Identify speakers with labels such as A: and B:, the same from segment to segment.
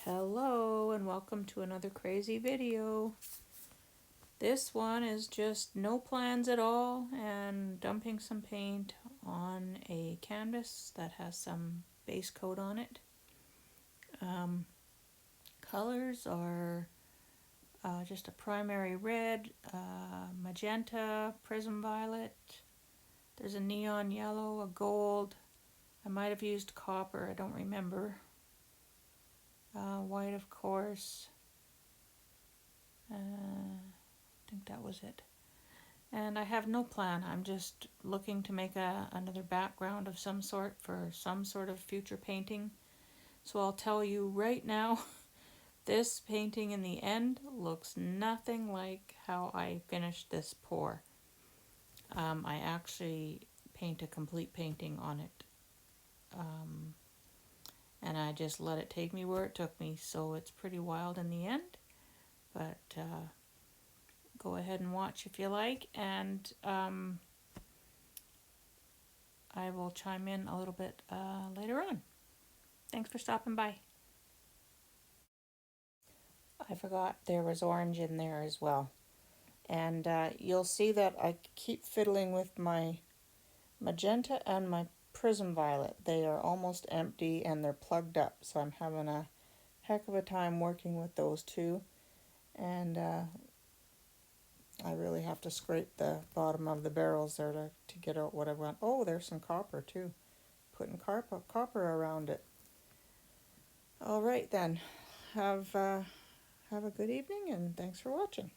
A: Hello and welcome to another crazy video. This one is just no plans at all and dumping some paint on a canvas that has some base coat on it. Colors are just a primary red, magenta, prism violet. There's a neon yellow, a gold. I might have used copper, I don't remember. White, of course. I think that was it. And I have no plan. I'm just looking to make another background of some sort for some sort of future painting. So I'll tell you right now, this painting in the end looks nothing like how I finished this pour. I actually paint a complete painting on it. And I just let it take me where it took me, so it's pretty wild in the end. But go ahead and watch if you like, and I will chime in a little bit later on. Thanks for stopping by. I forgot there was orange in there as well. And you'll see that I keep fiddling with my magenta and my prism violet. They are almost empty and they're plugged up, so I'm having a heck of a time working with those two. And I really have to scrape the bottom of the barrels there to get out what I want. Oh, there's some copper too. Putting copper around it. All right then. Have a good evening and thanks for watching.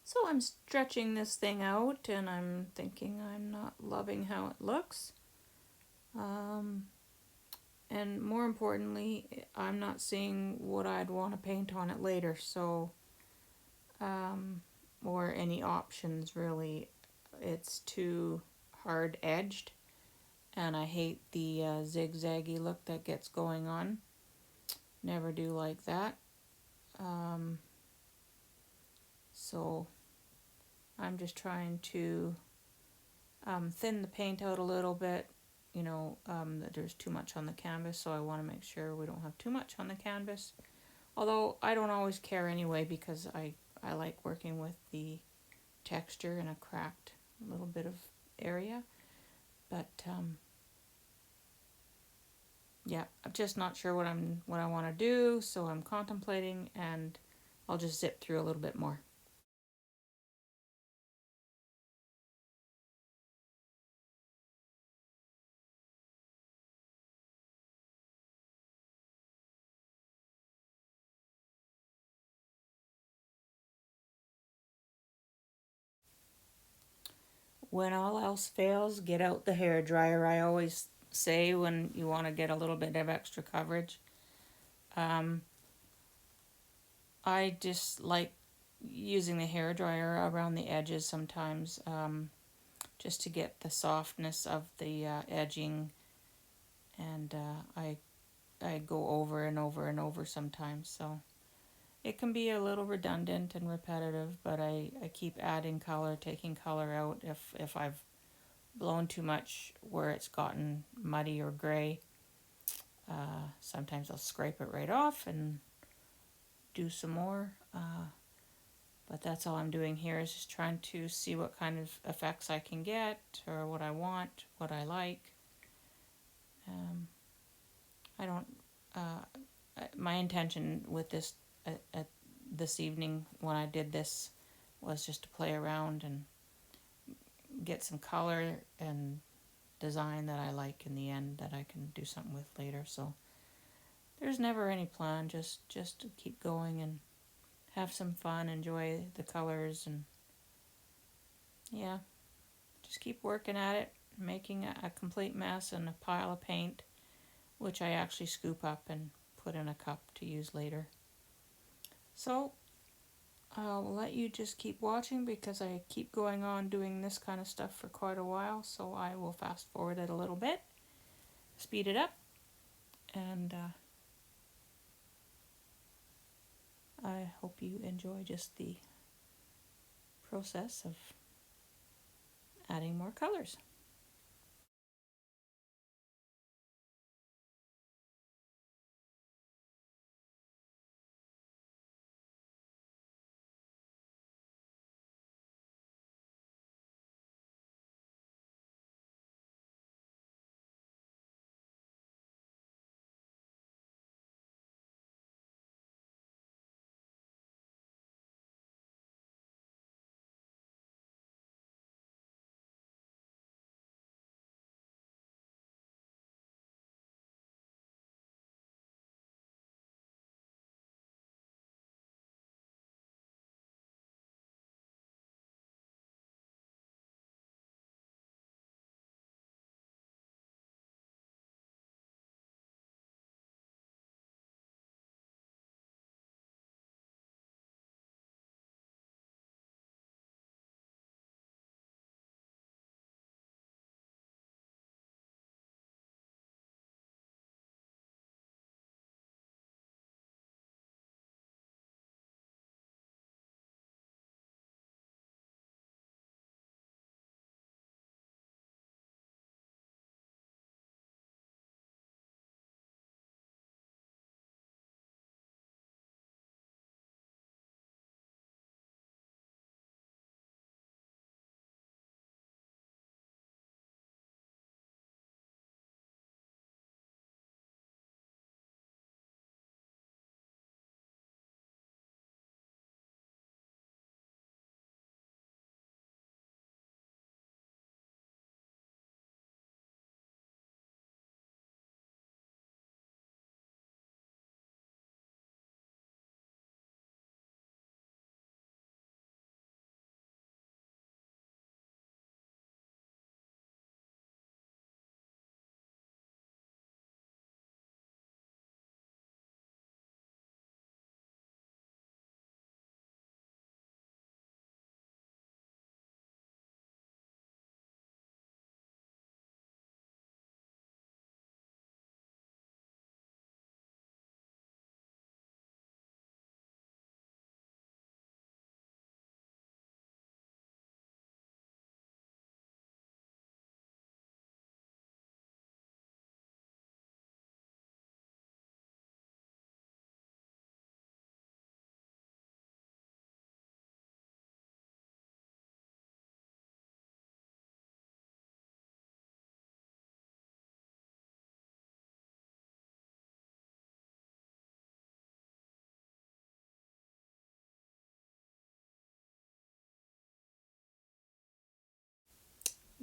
A: So I'm stretching this thing out and I'm thinking I'm not loving how it looks. And more importantly, I'm not seeing what I'd want to paint on it later, so or any options really. It's too hard edged and I hate the zigzaggy look that gets going on. Never do like that. So I'm just trying to thin the paint out a little bit. You know, that there's too much on the canvas, so I want to make sure we don't have too much on the canvas. Although I don't always care anyway, because I like working with the texture in a cracked little bit of area. But yeah, I'm just not sure what I want to do, so I'm contemplating, and I'll just zip through a little bit more. When all else fails, get out the hair dryer. I always say when you want to get a little bit of extra coverage. I just like using the hair dryer around the edges sometimes, just to get the softness of the edging, and I go over and over and over sometimes, so it can be a little redundant and repetitive, but I keep adding color, taking color out if I've blown too much where it's gotten muddy or gray. Sometimes I'll scrape it right off and do some more. But that's all I'm doing here is just trying to see what kind of effects I can get, or what I want, what I like. I don't. My intention with this this evening when I did this was just to play around and get some color and design that I like in the end that I can do something with later. So there's never any plan, just to keep going and have some fun, enjoy the colors, and yeah, just keep working at it, making a complete mess and a pile of paint, which I actually scoop up and put in a cup to use later. So I'll let you just keep watching because I keep going on doing this kind of stuff for quite a while, so I will fast forward it a little bit, speed it up, and I hope you enjoy just the process of adding more colors.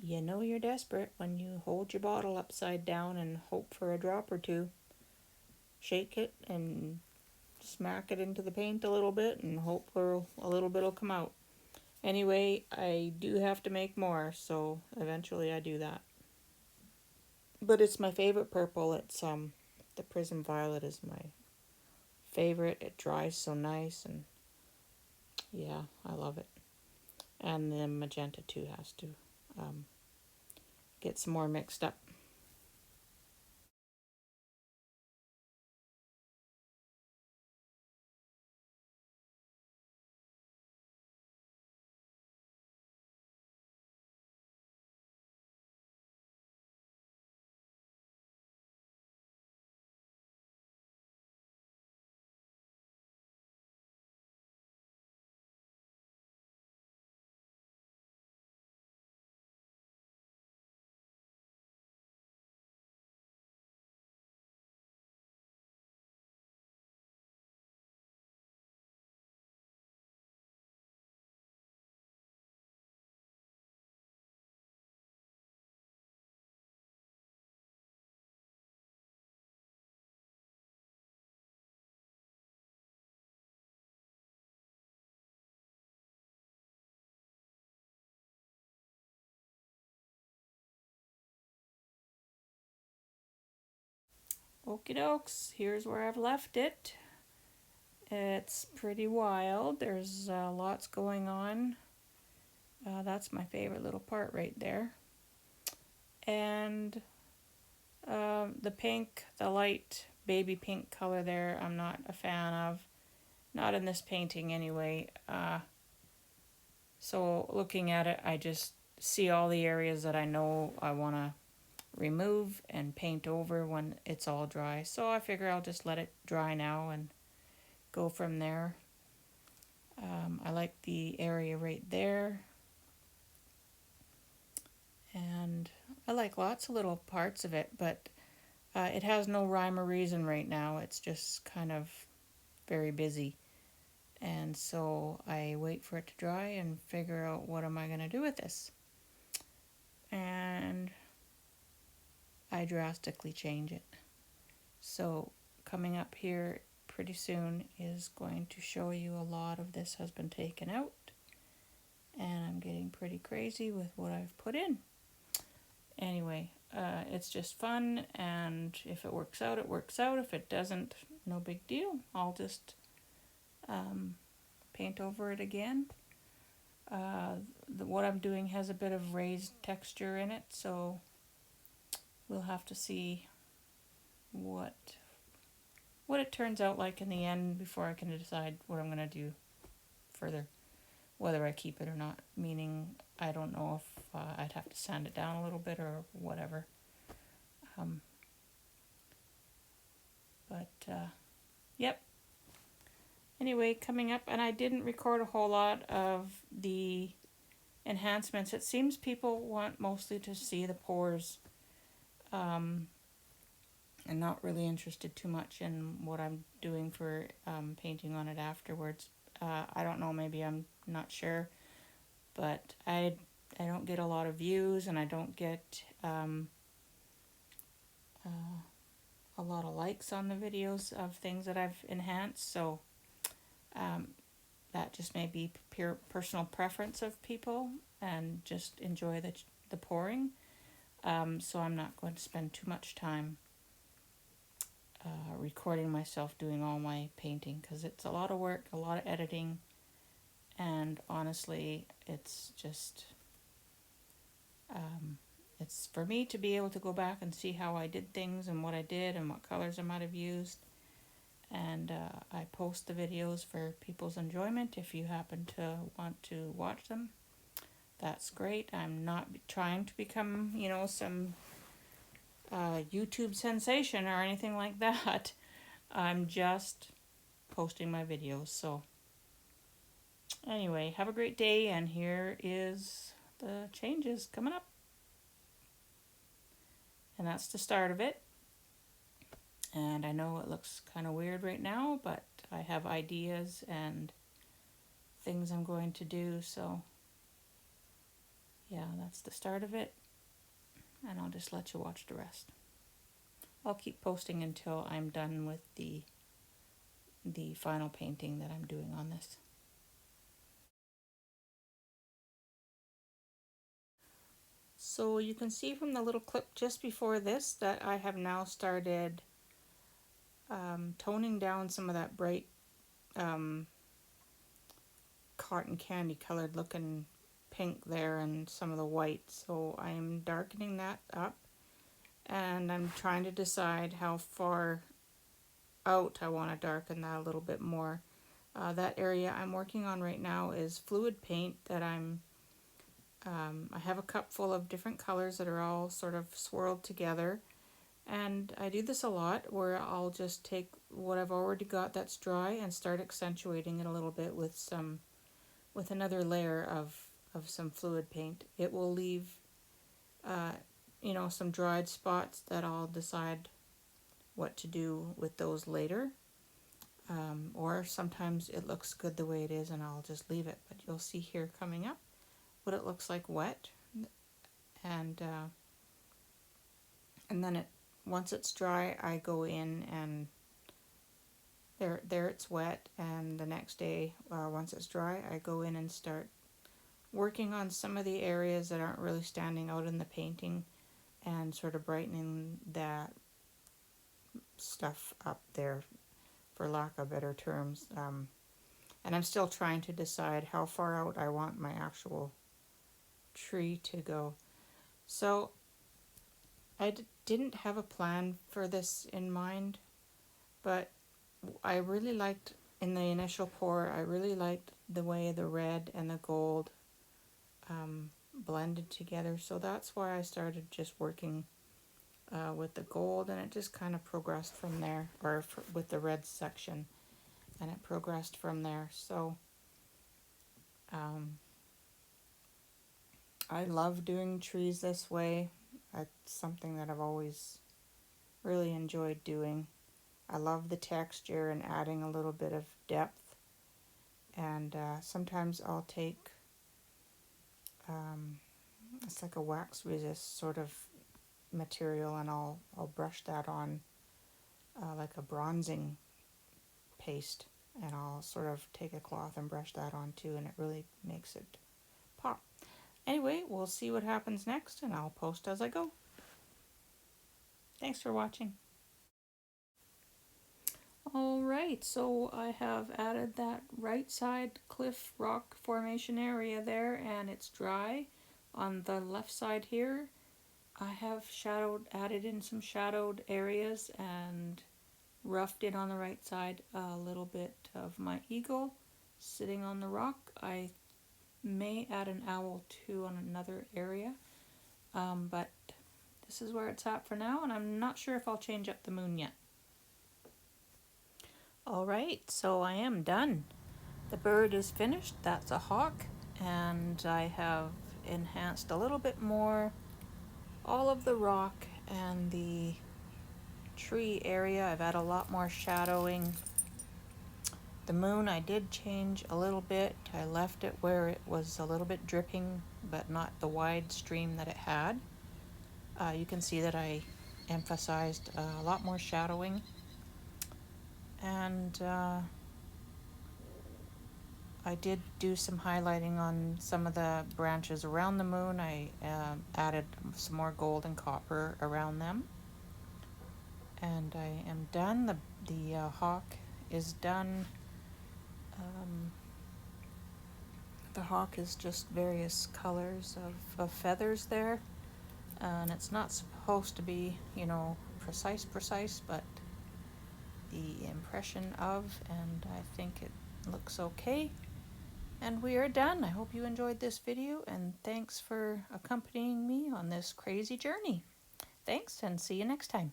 A: You know you're desperate when you hold your bottle upside down and hope for a drop or two. Shake it and smack it into the paint a little bit and hope for a little bit will come out. Anyway, I do have to make more, so eventually I do that. But it's my favorite purple. It's the Prism Violet is my favorite. It dries so nice, and yeah, I love it. And the magenta too has to um, get some more mixed up. Okie dokes, here's where I've left it. It's pretty wild. There's lots going on. That's my favorite little part right there. And the pink, the light baby pink color there, I'm not a fan of. Not in this painting anyway. So looking at it, I just see all the areas that I know I want to remove and paint over when it's all dry. So I figure I'll just let it dry now and go from there. I like the area right there. And I like lots of little parts of it, but it has no rhyme or reason right now. It's just kind of very busy. And so I wait for it to dry and figure out what am I going to do with this. And I drastically change it. So coming up here pretty soon is going to show you a lot of this has been taken out. And I'm getting pretty crazy with what I've put in. Anyway, it's just fun, and if it works out, it works out. If it doesn't, no big deal. I'll just paint over it again. What I'm doing has a bit of raised texture in it, so we'll have to see what it turns out like in the end before I can decide what I'm going to do further, whether I keep it or not, meaning I don't know if I'd have to sand it down a little bit or whatever. Yep. Anyway, coming up, and I didn't record a whole lot of the enhancements. It seems people want mostly to see the pores, and not really interested too much in what I'm doing for painting on it afterwards. I don't know, maybe I'm not sure, but I don't get a lot of views, and I don't get a lot of likes on the videos of things that I've enhanced, so that just may be pure personal preference of people and just enjoy the pouring. So I'm not going to spend too much time recording myself doing all my painting, because it's a lot of work, a lot of editing, and honestly it's just it's for me to be able to go back and see how I did things and what I did and what colors I might have used. And I post the videos for people's enjoyment. If you happen to want to watch them, that's great. I'm not trying to become, some YouTube sensation or anything like that. I'm just posting my videos. So anyway, have a great day, and here is the changes coming up. And that's the start of it. And I know it looks kind of weird right now, but I have ideas and things I'm going to do. So yeah, that's the start of it. And I'll just let you watch the rest. I'll keep posting until I'm done with the final painting that I'm doing on this. So you can see from the little clip just before this that I have now started toning down some of that bright cotton candy colored looking pink there and some of the white. So I am darkening that up, and I'm trying to decide how far out I want to darken that a little bit more. That area I'm working on right now is fluid paint that I have a cup full of different colors that are all sort of swirled together. And I do this a lot, where I'll just take what I've already got that's dry and start accentuating it a little bit with another layer of some fluid paint. It will leave some dried spots that I'll decide what to do with those later. Or sometimes it looks good the way it is and I'll just leave it. But you'll see here coming up what it looks like wet. And then once it's dry, I go in and there it's wet, and the next day, once it's dry, I go in and start working on some of the areas that aren't really standing out in the painting and sort of brightening stuff up there, for lack of better terms. And I'm still trying to decide how far out I want my actual tree to go. So I didn't have a plan for this in mind, but I really liked, in the initial pour, I really liked the way the red and the gold blended together. So that's why I started just working with the gold, and it just kind of progressed from there, or with the red section, and it progressed from there. So I love doing trees this way. It's something that I've always really enjoyed doing. I love the texture and adding a little bit of depth. And sometimes I'll take, it's like a wax resist sort of material, and I'll brush that on like a bronzing paste, and I'll sort of take a cloth and brush that on too, and it really makes it pop. Anyway, we'll see what happens next, and I'll post as I go. Thanks for watching. Alright, so I have added that right side cliff rock formation area there, and it's dry. On the left side here, I have added in some shadowed areas, and roughed in on the right side a little bit of my eagle sitting on the rock. I may add an owl too on another area, but this is where it's at for now, and I'm not sure if I'll change up the moon yet. Alright, so I am done. The bird is finished. That's a hawk, and I have enhanced a little bit more all of the rock and the tree area. I've added a lot more shadowing. The moon I did change a little bit. I left it where it was a little bit dripping, but not the wide stream that it had. You can see that I emphasized a lot more shadowing. And I did do some highlighting on some of the branches around the moon. I added some more gold and copper around them. And I am done. The hawk is done. The hawk is just various colors of feathers there. And it's not supposed to be, you know, precise, but the impression of, and I think it looks okay. And we are done. I hope you enjoyed this video, and thanks for accompanying me on this crazy journey. Thanks, and see you next time.